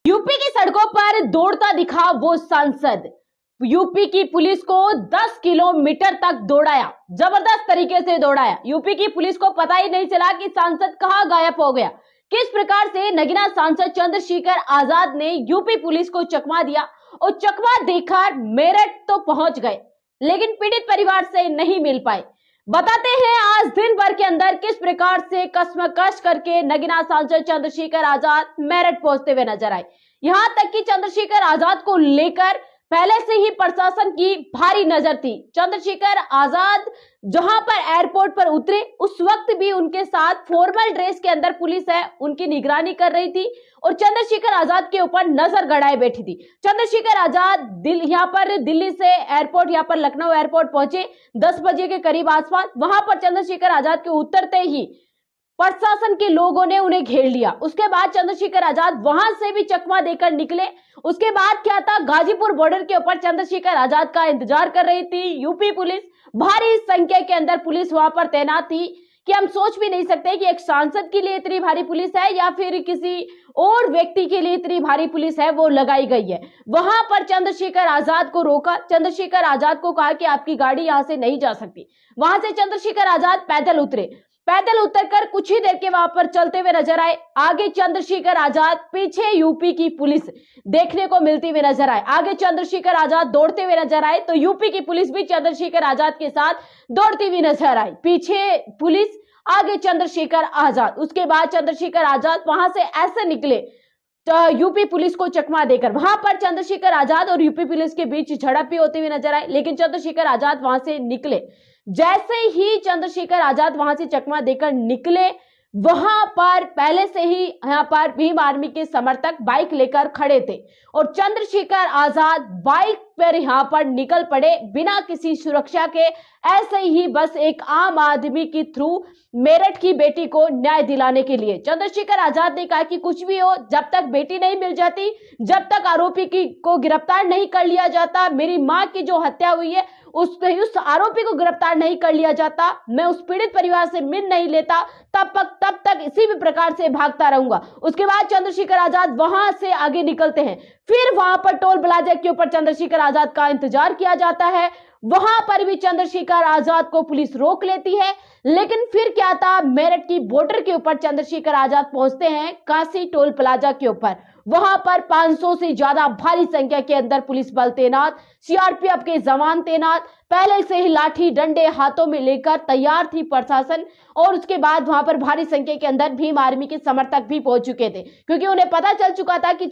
UP की सड़कों पर दौड़ता दिखा वो सांसद। यूपी की पुलिस को 10 किलोमीटर तक दौड़ाया, जबरदस्त तरीके से दौड़ाया। यूपी की पुलिस को पता ही नहीं चला कि सांसद कहां गायब हो गया। किस प्रकार से नगीना सांसद चंद्रशेखर आजाद ने यूपी पुलिस को चकमा दिया और चकमा देकर मेरठ तो पहुंच गए, लेकिन पीड़ित परिवार से नहीं मिल पाए। बताते हैं आज दिन भर के अंदर किस प्रकार से कश्मकश करके नगीना सांसद चंद्रशेखर आजाद मेरठ पहुंचते हुए नजर आए। यहां तक कि चंद्रशेखर आजाद को लेकर पहले से ही प्रशासन की भारी नजर थी। चंद्रशेखर आजाद जहां पर एयरपोर्ट पर उतरे उस वक्त भी उनके साथ फॉर्मल ड्रेस के अंदर पुलिस है उनकी निगरानी कर रही थी और चंद्रशेखर आजाद के ऊपर नजर गड़ाए बैठी थी। चंद्रशेखर आजाद यहाँ पर दिल्ली से एयरपोर्ट यहाँ पर लखनऊ एयरपोर्ट पहुंचे 10 बजे के करीब आसपास। वहां पर चंद्रशेखर आजाद के उतरते ही प्रशासन के लोगों ने उन्हें घेर लिया। उसके बाद चंद्रशेखर आजाद वहां से भी चकमा देकर निकले। उसके बाद क्या था, गाजीपुर बॉर्डर के ऊपर चंद्रशेखर आजाद का इंतजार कर रही थी यूपी पुलिस। भारी संख्या के अंदर पुलिस वहां पर तैनात थी कि हम सोच भी नहीं सकते कि एक सांसद के लिए इतनी भारी पुलिस है या फिर किसी और व्यक्ति के लिए इतनी भारी पुलिस है वो लगाई गई है। वहां पर चंद्रशेखर आजाद को रोका, चंद्रशेखर आजाद को कहा कि आपकी गाड़ी यहां से नहीं जा सकती। वहां से चंद्रशेखर आजाद पैदल उतरे, पैदल उतरकर कुछ ही देर के वहां पर चलते हुए नजर आए। आगे चंद्रशेखर आजाद, पीछे यूपी की पुलिस देखने को मिलती हुई नजर आए। आगे चंद्रशेखर आजाद दौड़ते हुए नजर आए तो यूपी की पुलिस भी चंद्रशेखर आजाद के साथ दौड़ती हुई नजर आई। पीछे पुलिस, आगे चंद्रशेखर आजाद। उसके बाद चंद्रशेखर आजाद वहां से ऐसे निकले तो यूपी पुलिस को चकमा देकर वहां पर चंद्रशेखर आजाद और यूपी पुलिस के बीच झड़प भी होती हुई नजर आई, लेकिन चंद्रशेखर आजाद वहां से निकले। जैसे ही चंद्रशेखर आजाद वहां से चकमा देकर निकले, वहां पर पहले से ही यहां पर भीम आर्मी के समर्थक बाइक लेकर खड़े थे और चंद्रशेखर आजाद बाइक पर यहां पर निकल पड़े बिना किसी सुरक्षा के, ऐसे ही बस एक आम आदमी के थ्रू मेरठ की बेटी को न्याय दिलाने के लिए। चंद्रशेखर आजाद ने कहा कि कुछ भी हो, जब तक बेटी नहीं मिल जाती, जब तक आरोपी को गिरफ्तार नहीं कर लिया जाता, मेरी मां की जो हत्या हुई है उस आरोपी को गिरफ्तार नहीं कर लिया जाता, मैं उस पीड़ित परिवार से मिल नहीं लेता, तब तक इसी भी प्रकार से भागता रहूंगा। उसके बाद चंद्रशेखर आजाद वहां से आगे निकलते हैं। फिर वहां पर टोल प्लाजा के ऊपर चंद्रशेखर आजाद का इंतजार किया जाता है। वहां पर भी चंद्रशेखर आजाद को पुलिस रोक लेती है, लेकिन फिर क्या था, मेरठ की बॉर्डर के ऊपर चंद्रशेखर आजाद पहुंचते हैं काशी टोल प्लाजा के ऊपर। वहां पर 500 से ज्यादा भारी संख्या के अंदर पुलिस बल तैनात, सीआरपीएफ के जवान तैनात, पहले से ही लाठी डंडे हाथों में लेकर तैयार थी प्रशासन। और उसके बाद वहां पर भारी संख्या के अंदर भीम आर्मी के समर्थक भी पहुंच चुके थे, क्योंकि उन्हें पता चल चुका था कि